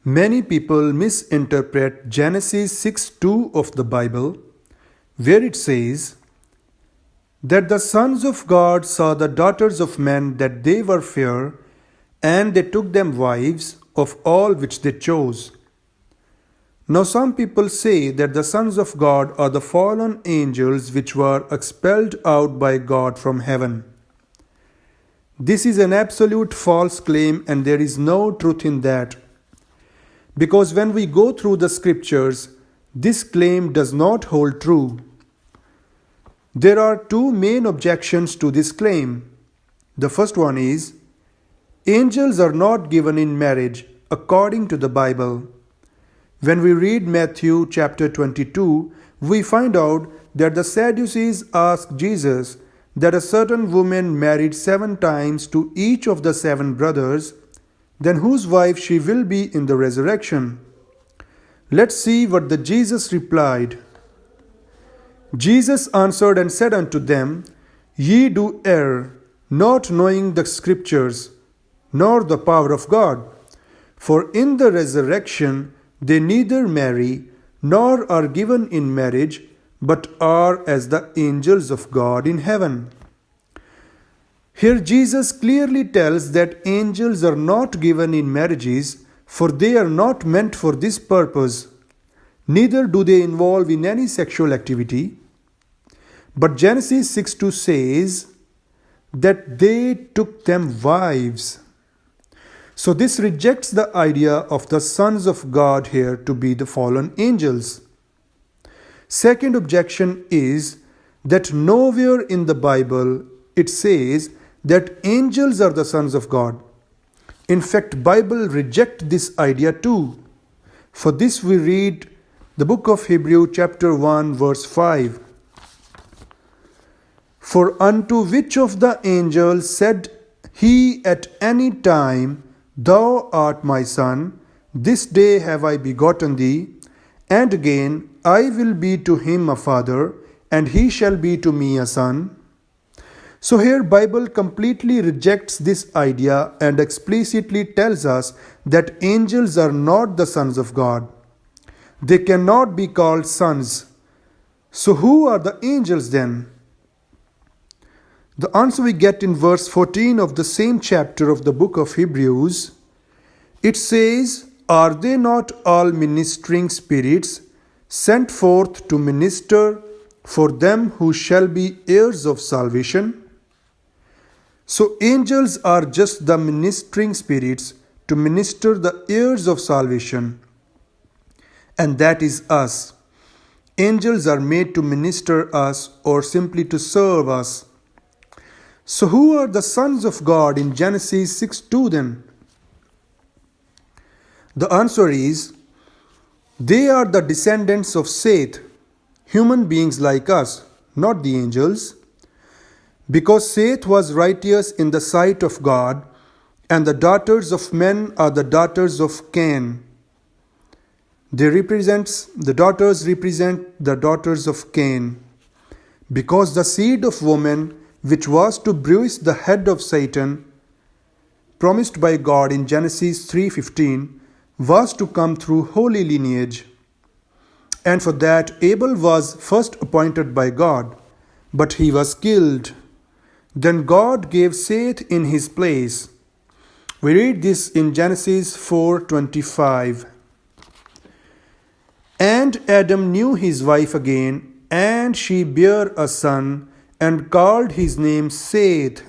Many people misinterpret Genesis 6:2 of the Bible, where it says that the sons of God saw the daughters of men that they were fair, and they took them wives of all which they chose. Now some people say that the sons of God are the fallen angels which were expelled out by God from heaven. This is an absolute false claim, and there is no truth in that. Because when we go through the scriptures, this claim does not hold true. There are two main objections to this claim. The first one is, angels are not given in marriage according to the Bible. When we read Matthew chapter 22, we find out that the Sadducees asked Jesus that a certain woman married 7 times to each of the 7 brothers, then whose wife she will be in the resurrection. Let's see what the Jesus replied. Jesus answered and said unto them, Ye do err, not knowing the scriptures, nor the power of God. For in the resurrection they neither marry, nor are given in marriage, but are as the angels of God in heaven. Here Jesus clearly tells that angels are not given in marriages, for they are not meant for this purpose. Neither do they involve in any sexual activity. But Genesis 6:2 says that they took them wives. So this rejects the idea of the sons of God here to be the fallen angels. Second objection is that nowhere in the Bible it says that angels are the sons of God. In fact, Bible reject this idea too. For this we read the book of Hebrews chapter 1 verse 5. For unto which of the angels said he at any time, Thou art my son, this day have I begotten thee, and again I will be to him a father, and he shall be to me a son? So here Bible completely rejects this idea and explicitly tells us that angels are not the sons of God. They cannot be called sons. So who are the angels then? The answer we get in verse 14 of the same chapter of the book of Hebrews. It says, Are they not all ministering spirits sent forth to minister for them who shall be heirs of salvation? So angels are just the ministering spirits to minister the heirs of salvation. And that is us. Angels are made to minister us or simply to serve us. So who are the sons of God in Genesis 6:2 then? The answer is, they are the descendants of Seth, human beings like us, not the angels. Because Seth was righteous in the sight of God, and the daughters of men are the daughters of Cain. The daughters represent the daughters of Cain. Because the seed of woman, which was to bruise the head of Satan, promised by God in Genesis 3:15, was to come through holy lineage. And for that Abel was first appointed by God, but he was killed. Then God gave Seth in his place. We read this in Genesis 4:25. And Adam knew his wife again, and she bare a son, and called his name Seth.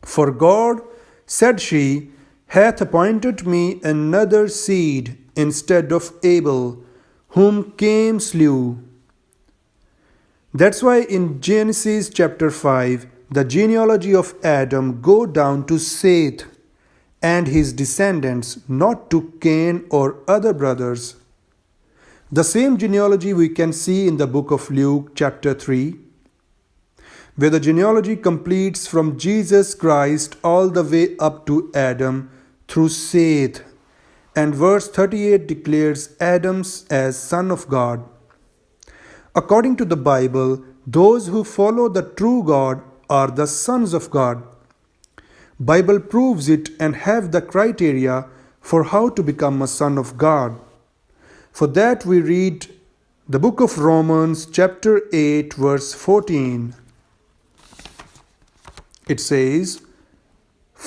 For God, said she, hath appointed me another seed instead of Abel, whom Cain slew. That's why in Genesis chapter 5, the genealogy of Adam go down to Seth and his descendants, not to Cain or other brothers. The same genealogy we can see in the book of Luke chapter 3, where the genealogy completes from Jesus Christ all the way up to Adam through Seth, and verse 38 declares Adam as son of God. According to the Bible, those who follow the true God are the sons of God. Bible proves it and have the criteria for how to become a son of God. For that we read the book of Romans chapter 8 verse 14. It says,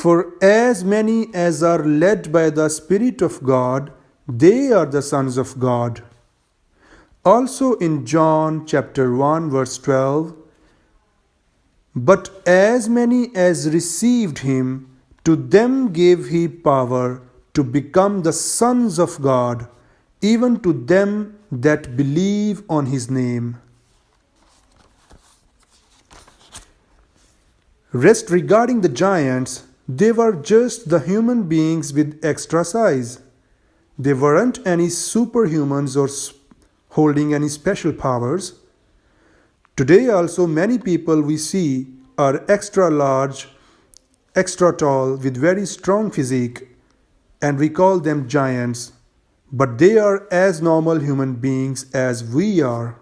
"For as many as are led by the Spirit of God, they are the sons of God." Also in John chapter 1 verse 12, "But as many as received him, to them gave he power to become the sons of God, even to them that believe on his name." Rest regarding the giants, they were just the human beings with extra size. They weren't any superhumans or holding any special powers. Today also many people we see are extra large, extra tall with very strong physique, and we call them giants, but they are as normal human beings as we are.